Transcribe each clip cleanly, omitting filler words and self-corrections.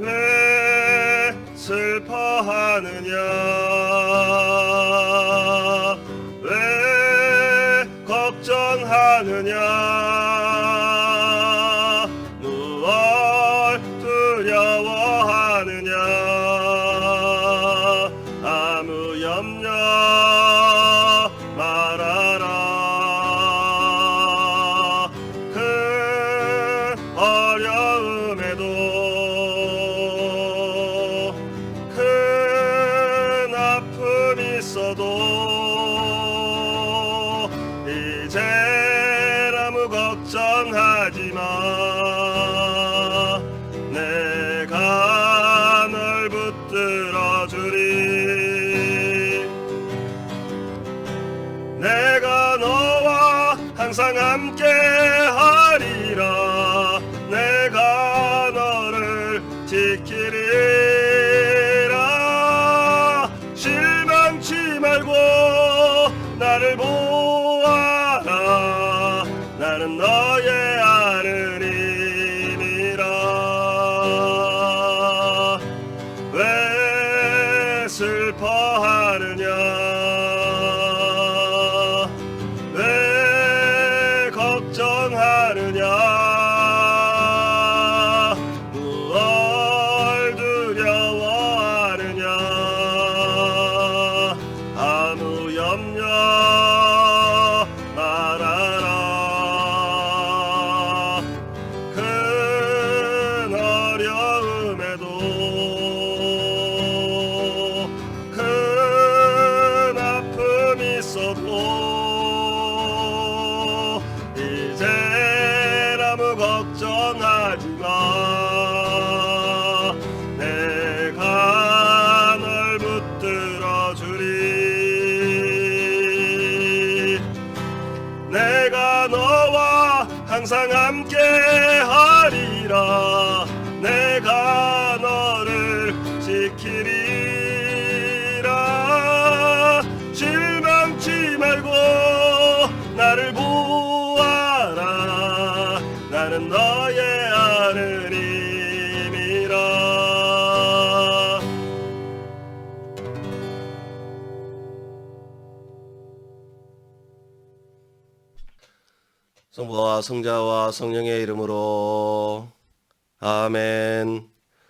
왜 슬퍼하느냐 왜 걱정하느냐 무얼 두려워하느냐 아무 염려 말아라 그 어려움에도 큰 아픔이 있어도 이제 아무 걱정하지 마 내가 널 붙들어 주리 내가 너와 항상 함께 하리라 내가 너를 지키리라 실망치 말고 나를 보아라 나는 너의 하느님이라 왜 슬퍼하느냐 왜 걱정하느냐 무얼 두려워하느냐 아무 염려 말아라 큰 어려움에도 큰 아픔이 있어도 이제 아무 걱정하지 마 내가 널 붙들어 주리 내가 너와 항상 함께 하리라 내가 너를 지키리라 실망치 말고 나를 보아라 나는 너의 하느님이라 성부와 성자와 성령의 이름으로 아멘.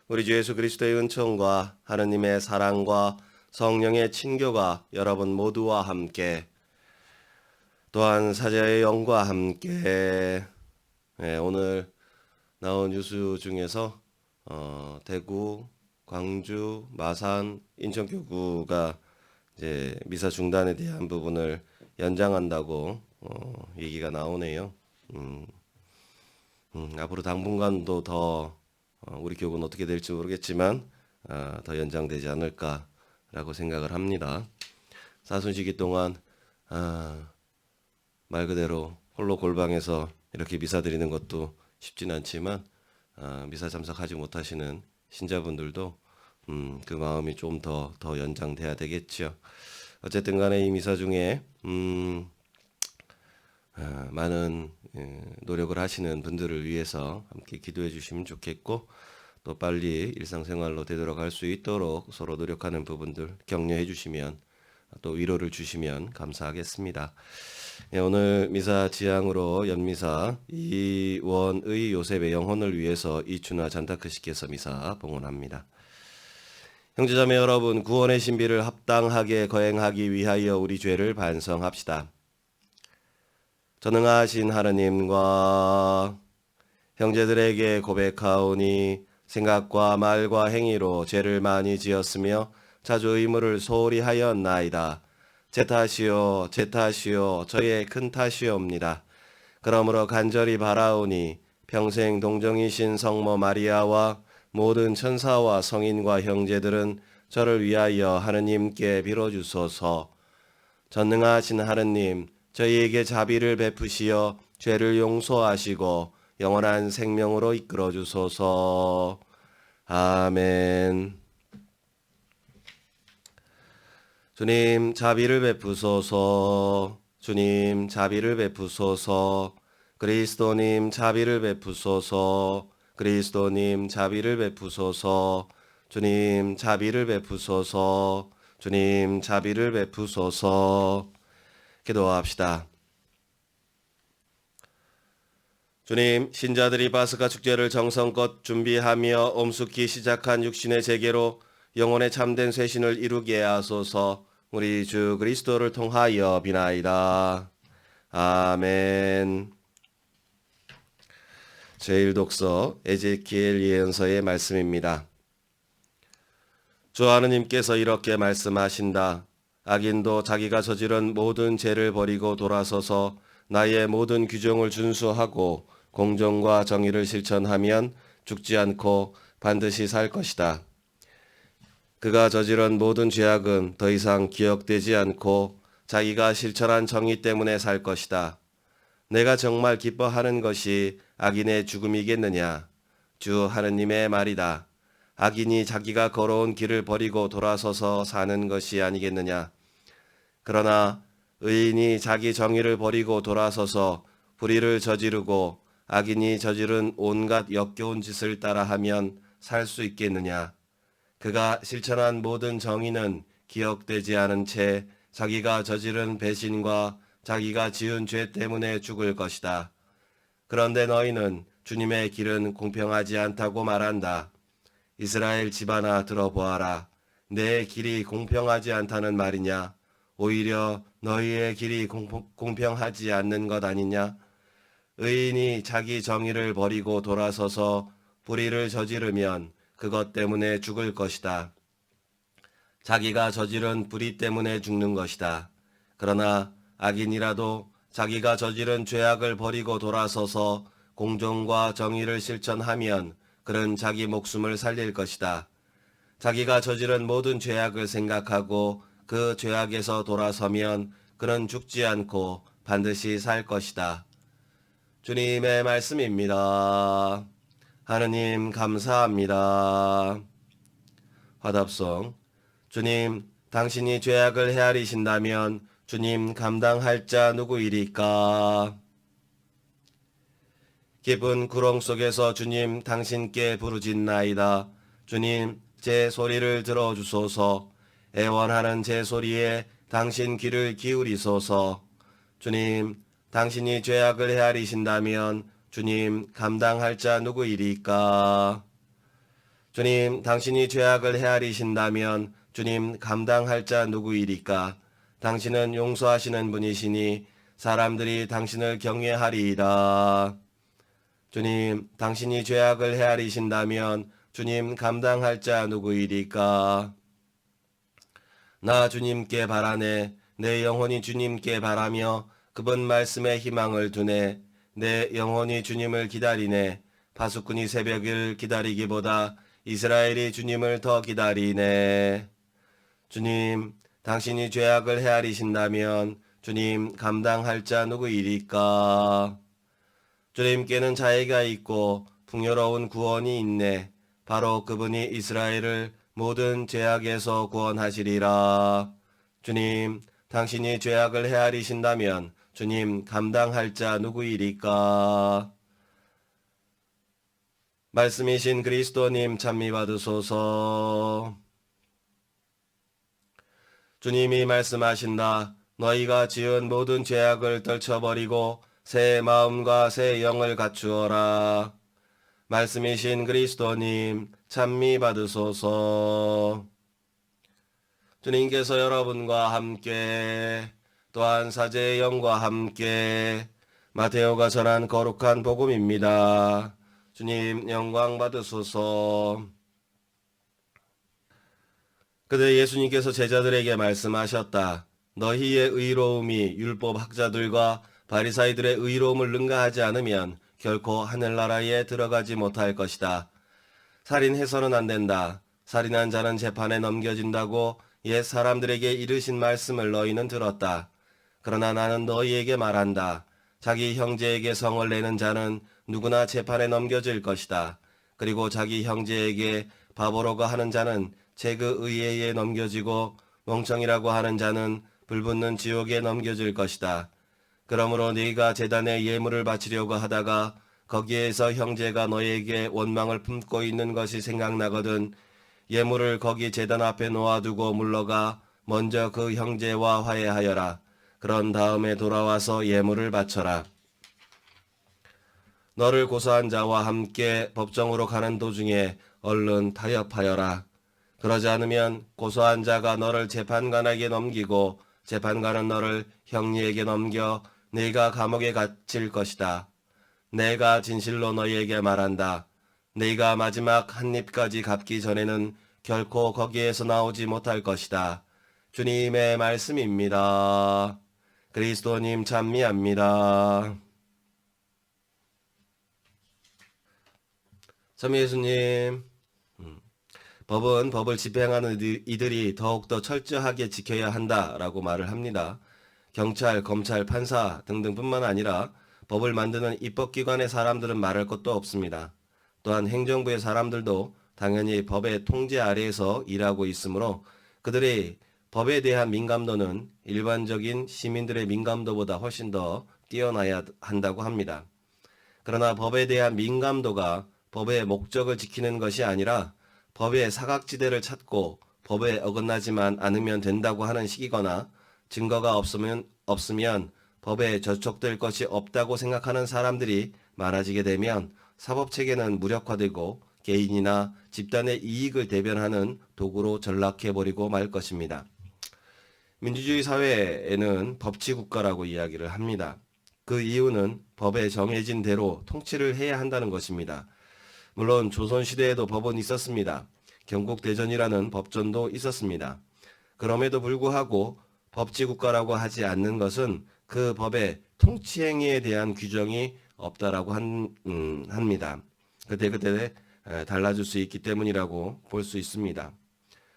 우리 주 예수 그리스도의 은총과 하느님의 사랑과 성령의 친교가 여러분 모두와 함께 또한 사자의 영과 함께 오늘 나온 뉴스 중에서 대구, 광주, 마산, 인천교구가 이제 미사 중단에 대한 부분을 연장한다고 얘기가 나오네요. 앞으로 당분간도 더 우리 교구는 어떻게 될지 모르겠지만 더 연장되지 않을까라고 생각을 합니다. 사순시기 동안 말 그대로 홀로 골방에서 이렇게 미사 드리는 것도 쉽진 않지만 미사 참석하지 못하시는 신자분들도 그 마음이 좀 더 연장돼야 되겠죠. 어쨌든 간에 이 미사 중에 많은 노력을 하시는 분들을 위해서 함께 기도해 주시면 좋겠고 또 빨리 일상생활로 되돌아갈 수 있도록 서로 노력하는 부분들 격려해 주시면 또 위로를 주시면 감사하겠습니다. 오늘 미사 지향으로 연미사 이원의 요셉의 영혼을 위해서 이춘화 잔타크씨께서 미사 봉헌합니다. 형제자매 여러분, 구원의 신비를 합당하게 거행하기 위하여 우리 죄를 반성합시다. 전능하신 하느님과 형제들에게 고백하오니 생각과 말과 행위로 죄를 많이 지었으며 자주 의무를 소홀히 하였나이다. 제 탓이요 제 탓이요 저의 큰 탓이옵니다. 그러므로 간절히 바라오니 평생 동정이신 성모 마리아와 모든 천사와 성인과 형제들은 저를 위하여 하느님께 빌어주소서. 전능하신 하느님, 저희에게 자비를 베푸시어 죄를 용서하시고 영원한 생명으로 이끌어 주소서. 아멘. 주님, 자비를 베푸소서. 주님 자비를 베푸소서. 그리스도님 자비를 베푸소서. 그리스도님 자비를 베푸소서. 주님 자비를 베푸소서. 주님 자비를 베푸소서. 기도합시다. 주님, 신자들이 파스가 축제를 정성껏 준비하며 엄숙히 시작한 육신의 재개로 영혼의 참된 쇄신을 이루게 하소서. 우리 주 그리스도를 통하여 비나이다. 아멘. 제1독서 에제키엘 예언서의 말씀입니다. 주 하느님께서 이렇게 말씀하신다. 악인도 자기가 저지른 모든 죄를 버리고 돌아서서 나의 모든 규정을 준수하고 공정과 정의를 실천하면 죽지 않고 반드시 살 것이다. 그가 저지른 모든 죄악은 더 이상 기억되지 않고 자기가 실천한 정의 때문에 살 것이다. 내가 정말 기뻐하는 것이 악인의 죽음이겠느냐? 주 하느님의 말이다. 악인이 자기가 걸어온 길을 버리고 돌아서서 사는 것이 아니겠느냐? 그러나 의인이 자기 정의를 버리고 돌아서서 불의를 저지르고 악인이 저지른 온갖 역겨운 짓을 따라하면 살 수 있겠느냐? 그가 실천한 모든 정의는 기억되지 않은 채 자기가 저지른 배신과 자기가 지은 죄 때문에 죽을 것이다. 그런데 너희는 주님의 길은 공평하지 않다고 말한다. 이스라엘 집안아 들어보아라. 내 길이 공평하지 않다는 말이냐? 오히려 너희의 길이 공평하지 않는 것 아니냐? 의인이 자기 정의를 버리고 돌아서서 불의를 저지르면 그것 때문에 죽을 것이다. 자기가 저지른 불의 때문에 죽는 것이다. 그러나 악인이라도 자기가 저지른 죄악을 버리고 돌아서서 공정과 정의를 실천하면 그는 자기 목숨을 살릴 것이다. 자기가 저지른 모든 죄악을 생각하고 그 죄악에서 돌아서면 그는 죽지 않고 반드시 살 것이다. 주님의 말씀입니다. 하느님 감사합니다. 화답송. 주님, 당신이 죄악을 헤아리신다면 주님 감당할 자 누구이리까? 깊은 구렁 속에서 주님 당신께 부르짖나이다. 주님, 제 소리를 들어주소서. 애원하는 제 소리에 당신 귀를 기울이소서. 주님, 당신이 죄악을 헤아리신다면 주님 감당할 자 누구이리까? 주님, 당신이 죄악을 헤아리신다면 주님 감당할 자 누구이리까? 당신은 용서하시는 분이시니 사람들이 당신을 경외하리이다. 주님, 당신이 죄악을 헤아리신다면 주님 감당할 자 누구이리까? 나 주님께 바라네. 내 영혼이 주님께 바라며 그분 말씀에 희망을 두네. 내 영혼이 주님을 기다리네. 파수꾼이 새벽을 기다리기보다 이스라엘이 주님을 더 기다리네. 주님, 당신이 죄악을 헤아리신다면 주님 감당할 자 누구이리까? 주님께는 자애가 있고 풍요로운 구원이 있네. 바로 그분이 이스라엘을 모든 죄악에서 구원하시리라. 주님, 당신이 죄악을 헤아리신다면 주님 감당할 자 누구이리까? 말씀이신 그리스도님 찬미 받으소서. 주님이 말씀하신다. 너희가 지은 모든 죄악을 떨쳐버리고 새 마음과 새 영을 갖추어라. 말씀이신 그리스도님 찬미 받으소서. 주님께서 여러분과 함께 또한 사제의 영과 함께 마테오가 전한 거룩한 복음입니다. 주님 영광 받으소서. 그때 예수님께서 제자들에게 말씀하셨다. 너희의 의로움이 율법 학자들과 바리사이들의 의로움을 능가하지 않으면 결코 하늘나라에 들어가지 못할 것이다. 살인해서는 안 된다. 살인한 자는 재판에 넘겨진다고 옛 사람들에게 이르신 말씀을 너희는 들었다. 그러나 나는 너희에게 말한다. 자기 형제에게 성을 내는 자는 누구나 재판에 넘겨질 것이다. 그리고 자기 형제에게 바보로가 하는 자는 재그 의회에 넘겨지고 멍청이라고 하는 자는 불붙는 지옥에 넘겨질 것이다. 그러므로 네가 제단에 예물을 바치려고 하다가 거기에서 형제가 너에게 원망을 품고 있는 것이 생각나거든 예물을 거기 제단 앞에 놓아두고 물러가 먼저 그 형제와 화해하여라. 그런 다음에 돌아와서 예물을 바쳐라. 너를 고소한 자와 함께 법정으로 가는 도중에 얼른 타협하여라. 그러지 않으면 고소한 자가 너를 재판관에게 넘기고 재판관은 너를 형리에게 넘겨 네가 감옥에 갇힐 것이다. 내가 진실로 너희에게 말한다. 네가 마지막 한 입까지 갚기 전에는 결코 거기에서 나오지 못할 것이다. 주님의 말씀입니다. 그리스도님 찬미합니다. 참 예수님, 법은 법을 집행하는 이들이 더욱더 철저하게 지켜야 한다라고 말을 합니다. 경찰, 검찰, 판사 등등뿐만 아니라 법을 만드는 입법기관의 사람들은 말할 것도 없습니다. 또한 행정부의 사람들도 당연히 법의 통제 아래에서 일하고 있으므로 그들의 법에 대한 민감도는 일반적인 시민들의 민감도보다 훨씬 더 뛰어나야 한다고 합니다. 그러나 법에 대한 민감도가 법의 목적을 지키는 것이 아니라 법의 사각지대를 찾고 법에 어긋나지만 않으면 된다고 하는 식이거나 증거가 없으면 법에 저촉될 것이 없다고 생각하는 사람들이 많아지게 되면 사법체계는 무력화되고 개인이나 집단의 이익을 대변하는 도구로 전락해버리고 말 것입니다. 민주주의 사회에는 법치국가라고 이야기를 합니다. 그 이유는 법에 정해진 대로 통치를 해야 한다는 것입니다. 물론 조선시대에도 법은 있었습니다. 경국대전이라는 법전도 있었습니다. 그럼에도 불구하고 법치국가라고 하지 않는 것은 그 법의 통치행위에 대한 규정이 없다라고 합니다. 그때그때 달라질 수 있기 때문이라고 볼 수 있습니다.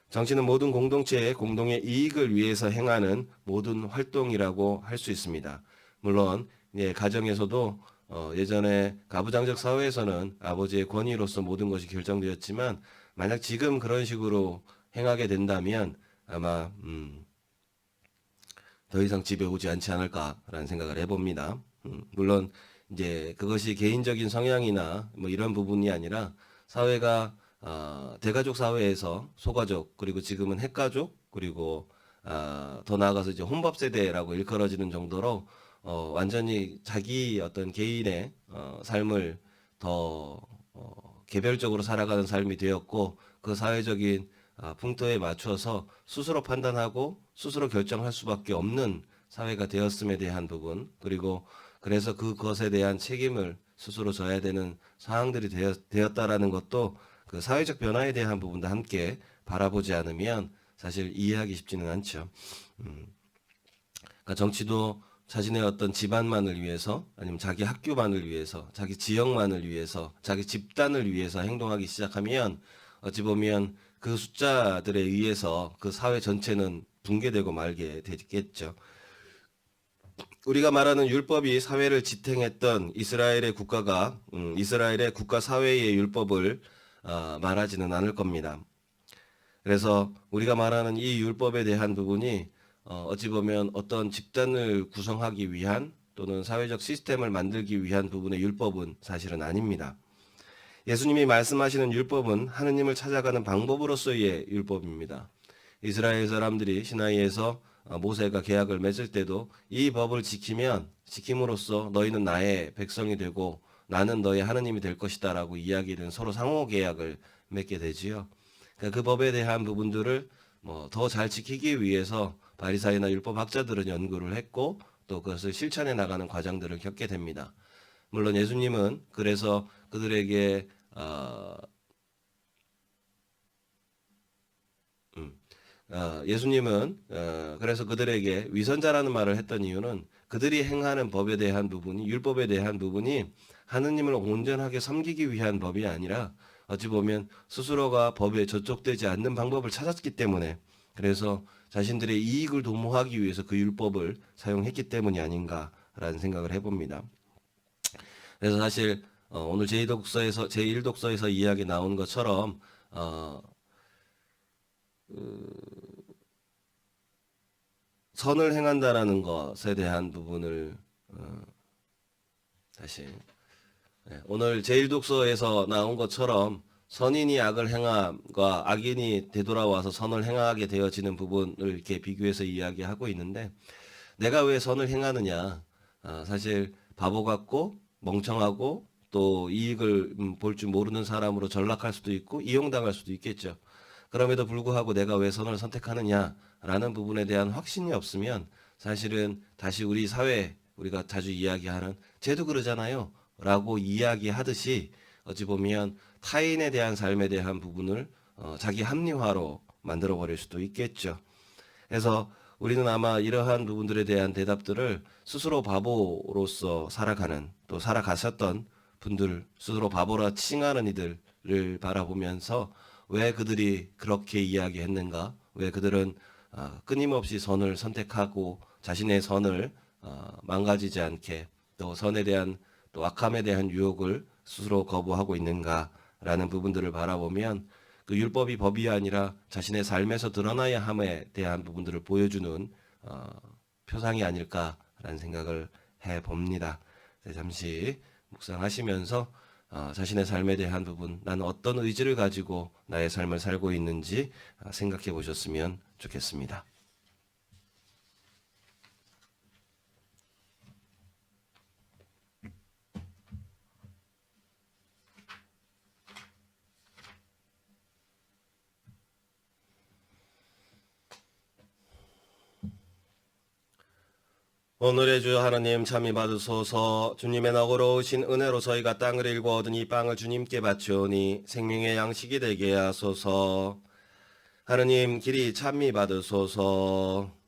정치는 모든 공동체의 공동의 이익을 위해서 행하는 모든 활동이라고 할 수 있습니다. 물론 가정에서도 예전에 가부장적 사회에서는 아버지의 권위로서 모든 것이 결정되었지만 만약 지금 그런 식으로 행하게 된다면 아마 더 이상 집에 오지 않지 않을까라는 생각을 해봅니다. 물론 이제 그것이 개인적인 성향이나 뭐 이런 부분이 아니라 사회가 대가족 사회에서 소가족 그리고 지금은 핵가족 그리고 더 나아가서 이제 혼밥 세대라고 일컬어지는 정도로 완전히 자기 어떤 개인의 삶을 더 개별적으로 살아가는 삶이 되었고 그 사회적인 풍토에 맞춰서 스스로 판단하고 스스로 결정할 수밖에 없는 사회가 되었음에 대한 부분 그리고 그래서 그것에 대한 책임을 스스로 져야 되는 상황들이 되었다라는 것도 그 사회적 변화에 대한 부분도 함께 바라보지 않으면 사실 이해하기 쉽지는 않죠. 그러니까 정치도 자신의 어떤 집안만을 위해서 아니면 자기 학교만을 위해서 자기 지역만을 위해서 자기 집단을 위해서 행동하기 시작하면 어찌 보면 그 숫자들에 의해서 그 사회 전체는 붕괴되고 말게 되겠죠. 우리가 말하는 율법이 사회를 지탱했던 이스라엘의 국가가 이스라엘의 국가 사회의 율법을 말하지는 않을 겁니다. 그래서 우리가 말하는 이 율법에 대한 부분이 어찌 보면 어떤 집단을 구성하기 위한 또는 사회적 시스템을 만들기 위한 부분의 율법은 사실은 아닙니다. 예수님이 말씀하시는 율법은 하느님을 찾아가는 방법으로서의 율법입니다. 이스라엘 사람들이 시나이에서 모세가 계약을 맺을 때도 이 법을 지킴으로써 너희는 나의 백성이 되고 나는 너의 하느님이 될 것이다 라고 이야기는 서로 상호 계약을 맺게 되지요. 그러니까 그 법에 대한 부분들을 더 잘 지키기 위해서 바리사이나 율법학자들은 연구를 했고 또 그것을 실천해 나가는 과정들을 겪게 됩니다. 물론 예수님은 그래서 그들에게 예수님은 그래서 그들에게 위선자라는 말을 했던 이유는 그들이 행하는 법에 대한 부분이 율법에 대한 부분이 하느님을 온전하게 섬기기 위한 법이 아니라 어찌 보면 스스로가 법에 저촉되지 않는 방법을 찾았기 때문에 그래서 자신들의 이익을 도모하기 위해서 그 율법을 사용했기 때문이 아닌가라는 생각을 해봅니다. 그래서 사실 오늘 제1독서에서 이야기 나온 것처럼 선을 행한다라는 것에 대한 부분을 사실. 오늘 제1독서에서 나온 것처럼 선인이 악을 행함과 악인이 되돌아와서 선을 행하게 되어지는 부분을 이렇게 비교해서 이야기하고 있는데, 내가 왜 선을 행하느냐? 사실 바보 같고 멍청하고 또 이익을 볼 줄 모르는 사람으로 전락할 수도 있고 이용당할 수도 있겠죠. 그럼에도 불구하고 내가 왜 선을 선택하느냐라는 부분에 대한 확신이 없으면 사실은 다시 우리 사회, 우리가 자주 이야기하는 쟤도 그러잖아요 라고 이야기하듯이 어찌 보면 타인에 대한 삶에 대한 부분을 자기 합리화로 만들어 버릴 수도 있겠죠. 그래서 우리는 아마 이러한 부분들에 대한 대답들을 스스로 바보로서 살아가는, 또 살아가셨던 분들, 스스로 바보라 칭하는 이들을 바라보면서 왜 그들이 그렇게 이야기했는가, 왜 그들은 끊임없이 선을 선택하고 자신의 선을 망가지지 않게, 또 선에 대한, 또 악함에 대한 유혹을 스스로 거부하고 있는가라는 부분들을 바라보면 그 율법이 법이 아니라 자신의 삶에서 드러나야 함에 대한 부분들을 보여주는 표상이 아닐까라는 생각을 해봅니다. 잠시 묵상하시면서 자신의 삶에 대한 부분, 나는 어떤 의지를 가지고 나의 삶을 살고 있는지 생각해 보셨으면 좋겠습니다. 오늘의 주 하나님 참이 받으소서. 주님의 너그러우신 은혜로 저희가 땅을 일궈 얻은 이 빵을 주님께 바치오니 생명의 양식이 되게 하소서. 하나님 길이 참미 받으소서.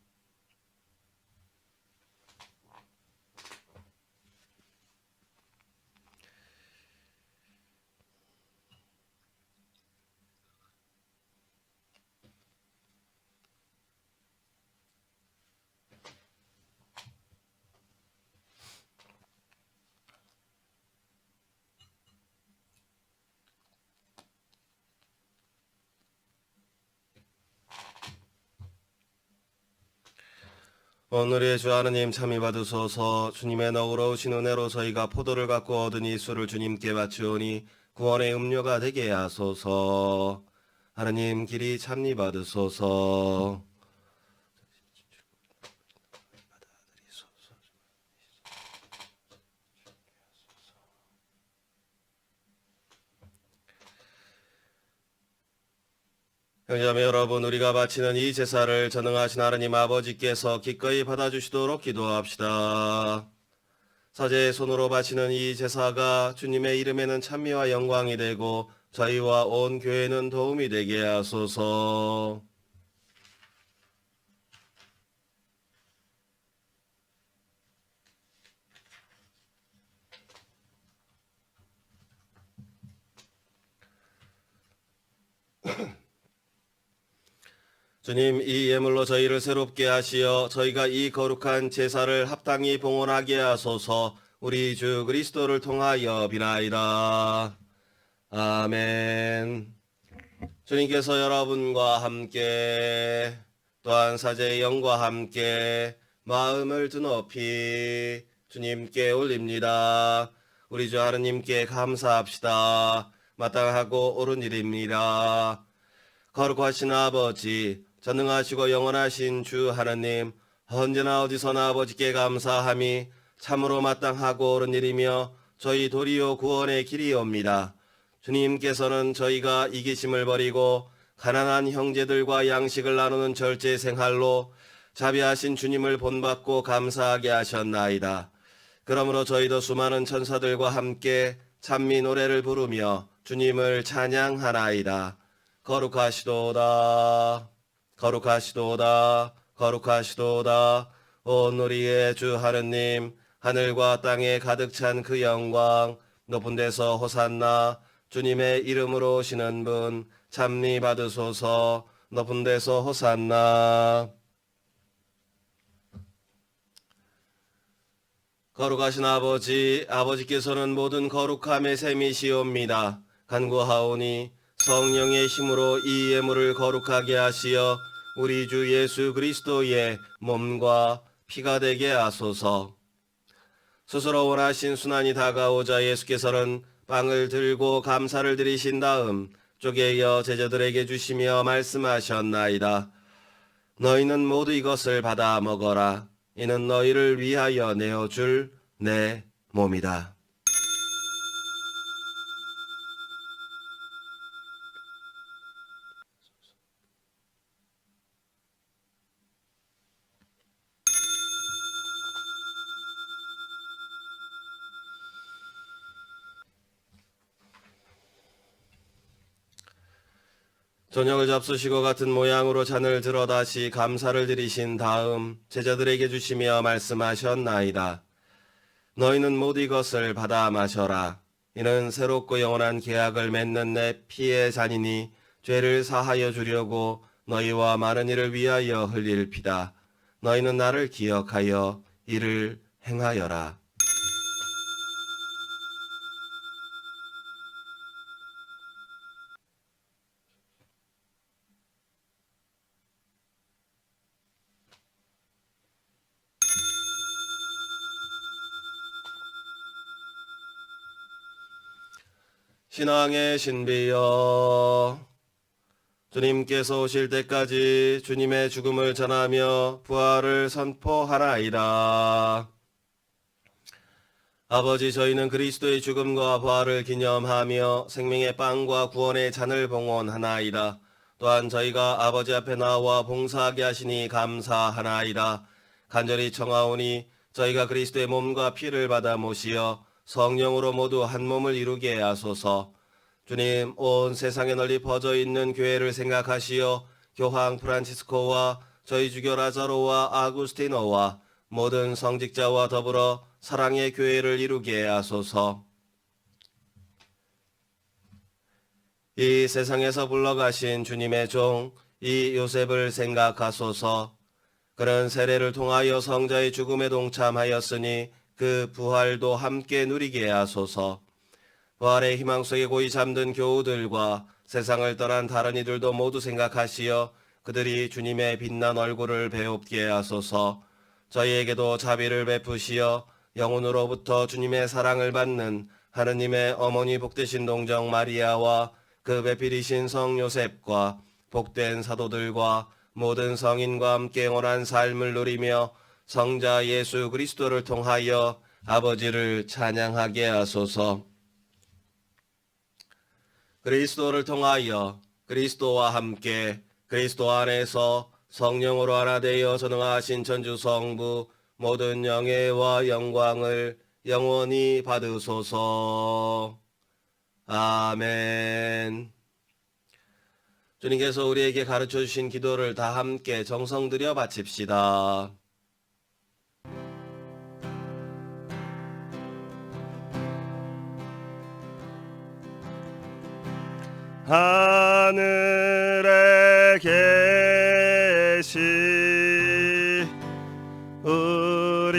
오늘의 주 하나님 참이 받으소서. 주님의 너그러우신 은혜로 저희가 포도를 갖고 얻은 이 술을 주님께 바치오니 구원의 음료가 되게 하소서. 하나님 길이 참니 받으소서. 형제자매 여러분, 우리가 바치는 이 제사를 전능하신 하나님 아버지께서 기꺼이 받아주시도록 기도합시다. 사제의 손으로 바치는 이 제사가 주님의 이름에는 찬미와 영광이 되고 저희와 온 교회는 도움이 되게 하소서. 주님, 이 예물로 저희를 새롭게 하시어 저희가 이 거룩한 제사를 합당히 봉헌하게 하소서. 우리 주 그리스도를 통하여 비나이다. 아멘. 주님께서 여러분과 함께 또한 사제의 영과 함께 마음을 드높이 주님께 올립니다. 우리 주 하느님께 감사합시다. 마땅하고 옳은 일입니다. 거룩하신 아버지, 전능하시고 영원하신 주 하나님, 언제나 어디서나 아버지께 감사함이 참으로 마땅하고 옳은 일이며 저희 도리어 구원의 길이옵니다. 주님께서는 저희가 이기심을 버리고 가난한 형제들과 양식을 나누는 절제 생활로 자비하신 주님을 본받고 감사하게 하셨나이다. 그러므로 저희도 수많은 천사들과 함께 찬미 노래를 부르며 주님을 찬양하나이다. 거룩하시도다. 거룩하시도다. 거룩하시도다. 온 우리의 주 하느님, 하늘과 땅에 가득 찬 그 영광, 높은 데서 호산나, 주님의 이름으로 오시는 분, 찬미 받으소서. 높은 데서 호산나. 거룩하신 아버지, 아버지께서는 모든 거룩함의 셈이시옵니다. 간구하오니 성령의 힘으로 이 예물을 거룩하게 하시어 우리 주 예수 그리스도의 몸과 피가 되게 하소서. 스스로 원하신 순환이 다가오자 예수께서는 빵을 들고 감사를 드리신 다음 쪼개어 제자들에게 주시며 말씀하셨나이다. 너희는 모두 이것을 받아 먹어라. 이는 너희를 위하여 내어줄 내 몸이다. 저녁을 잡수시고 같은 모양으로 잔을 들어 다시 감사를 드리신 다음 제자들에게 주시며 말씀하셨나이다. 너희는 모두 이것을 받아 마셔라. 이는 새롭고 영원한 계약을 맺는 내 피의 잔이니 죄를 사하여 주려고 너희와 많은 이를 위하여 흘릴 피다. 너희는 나를 기억하여 이를 행하여라. 신앙의 신비여, 주님께서 오실 때까지 주님의 죽음을 전하며 부활을 선포하나이다. 아버지, 저희는 그리스도의 죽음과 부활을 기념하며 생명의 빵과 구원의 잔을 봉헌하나이다. 또한 저희가 아버지 앞에 나와 봉사하게 하시니 감사하나이다. 간절히 청하오니 저희가 그리스도의 몸과 피를 받아 모시어 성령으로 모두 한 몸을 이루게 하소서. 주님, 온 세상에 널리 퍼져 있는 교회를 생각하시어 교황 프란치스코와 저희 주교 라자로와 아구스티노와 모든 성직자와 더불어 사랑의 교회를 이루게 하소서. 이 세상에서 불러가신 주님의 종 이 요셉을 생각하소서. 그는 세례를 통하여 성자의 죽음에 동참하였으니 그 부활도 함께 누리게 하소서. 부활의 희망 속에 고이 잠든 교우들과 세상을 떠난 다른 이들도 모두 생각하시어 그들이 주님의 빛난 얼굴을 배웁게 하소서. 저희에게도 자비를 베푸시어 영혼으로부터 주님의 사랑을 받는 하느님의 어머니 복되신 동정 마리아와 그 배필이신 성 요셉과 복된 사도들과 모든 성인과 함께 영원한 삶을 누리며 성자 예수 그리스도를 통하여 아버지를 찬양하게 하소서. 그리스도를 통하여 그리스도와 함께 그리스도 안에서 성령으로 하나 되어 전능하신 천주 성부 모든 영예와 영광을 영원히 받으소서. 아멘. 주님께서 우리에게 가르쳐 주신 기도를 다 함께 정성 들여 바칩시다. 하늘에 계시 우리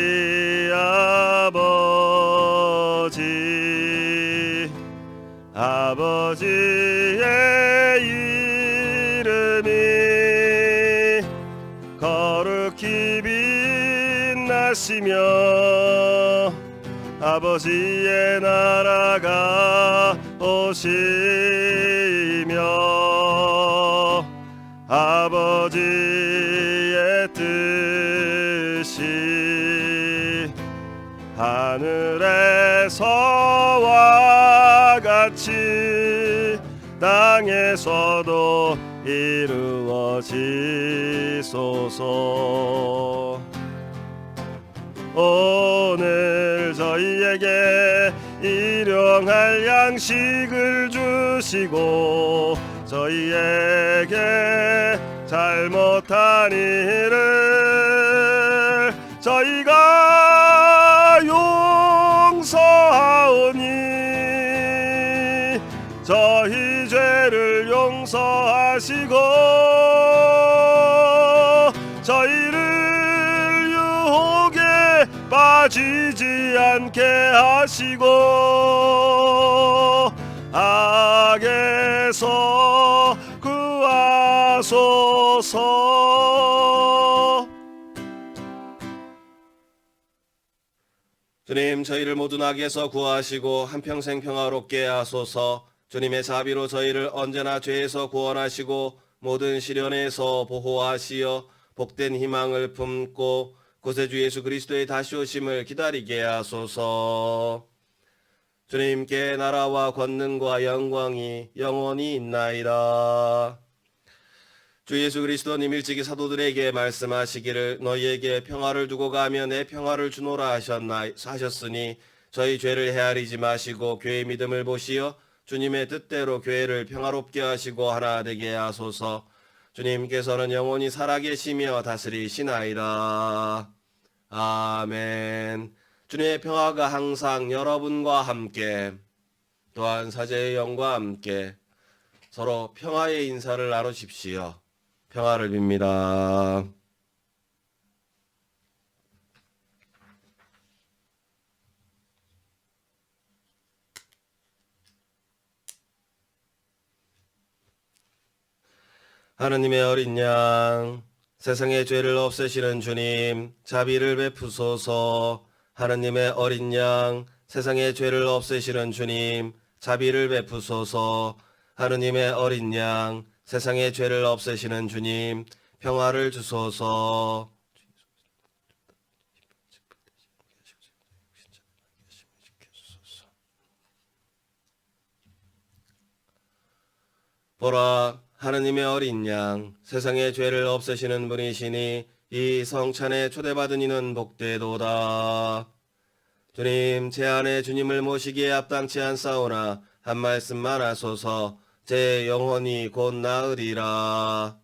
아버지의 이름이 거룩히 빛나시며 아버지의 나라가 오시며 아버지의 뜻이 하늘에서와 같이 땅에서도 이루어지소서. 오늘 저희에게 일용할 양식을 주시고 저희에게 잘못한 일을 저희가 용서하오니 저희 죄를 용서하시고 저희를 유혹에 빠지지 않게 하시고 악에서 구하소서. 주님, 저희를 모든 악에서 구하시고 한평생 평화롭게 하소서. 주님의 자비로 저희를 언제나 죄에서 구원하시고 모든 시련에서 보호하시어 복된 희망을 품고 구세주 예수 그리스도의 다시 오심을 기다리게 하소서. 주님께 나라와 권능과 영광이 영원히 있나이다. 주 예수 그리스도님 일찍이 사도들에게 말씀하시기를 너희에게 평화를 두고 가며 내 평화를 주노라 하셨으니 저희 죄를 헤아리지 마시고 교회의 믿음을 보시어 주님의 뜻대로 교회를 평화롭게 하시고 하나 되게 하소서. 주님께서는 영원히 살아계시며 다스리시나이다. 아멘. 주님의 평화가 항상 여러분과 함께 또한 사제의 영과 함께 서로 평화의 인사를 나누십시오. 평화를 빕니다. 하느님의 어린 양, 세상의 죄를 없애시는 주님, 자비를 베푸소서. 하느님의 어린 양, 세상의 죄를 없애시는 주님, 자비를 베푸소서. 하느님의 어린 양, 세상의 죄를 없애시는 주님, 평화를 주소서. 보라, 하느님의 어린 양, 세상의 죄를 없애시는 분이시니 이 성찬에 초대받은 이는 복되도다. 주님, 제 안에 주님을 모시기에 합당치 않사오나 한 말씀만 하소서. 제 영혼이 곧 나으리라.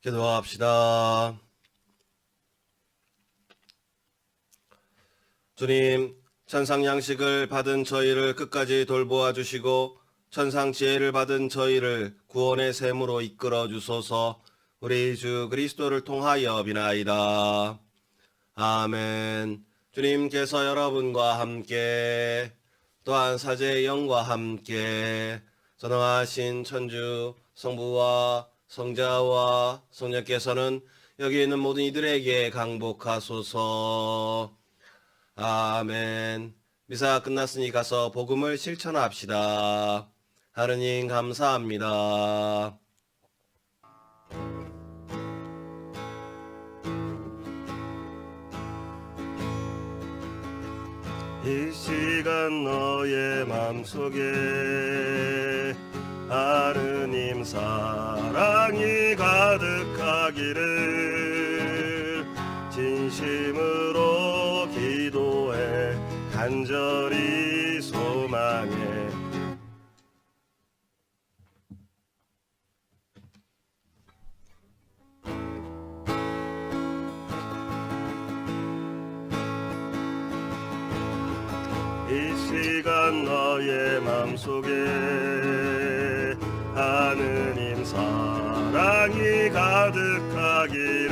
기도합시다. 주님, 천상 양식을 받은 저희를 끝까지 돌보아 주시고 천상 지혜를 받은 저희를 구원의 샘으로 이끌어 주소서. 우리 주 그리스도를 통하여 비나이다. 아멘. 주님께서 여러분과 함께 또한 사제의 영과 함께 전능하신 천주 성부와 성자와 성령께서는 여기 있는 모든 이들에게 강복하소서. 아멘. 미사 끝났으니 가서 복음을 실천합시다. 하느님 감사합니다. 이 시간 너의 맘속에 하느님 사랑이 가득하기를 진심으로 기도해 간절히 소망해. 이 시간 너의 맘속에 하느님 사랑이 가득하기를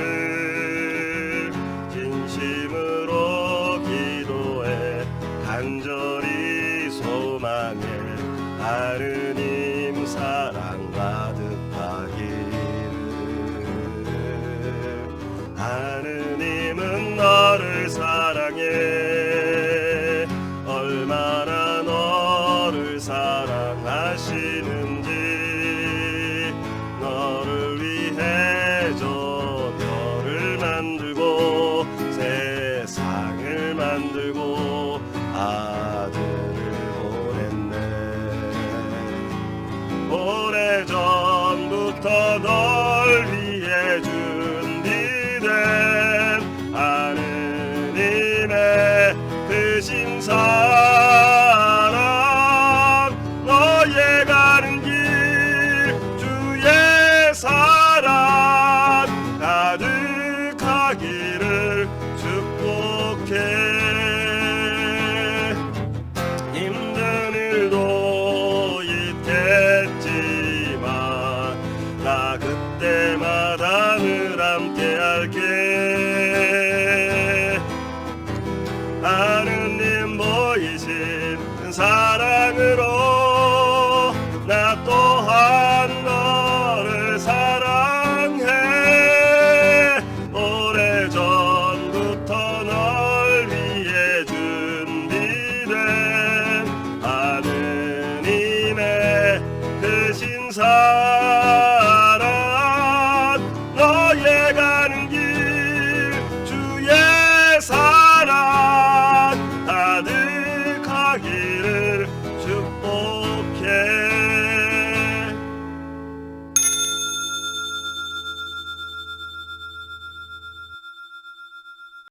진심으로 기도해 간절히 소망해. 하느님 사랑 가득하기를. 하느님은 너를 사랑해. 얼마나 너를 사랑하시는지 너를 위해 저 별을 만들고 널 위해 준비된 하느님의 크신 사랑, 너의 가는 길 주의 사랑 가득하기를 축복해. 힘든 일도 있겠지만 나 그때마다 늘 함께 할게.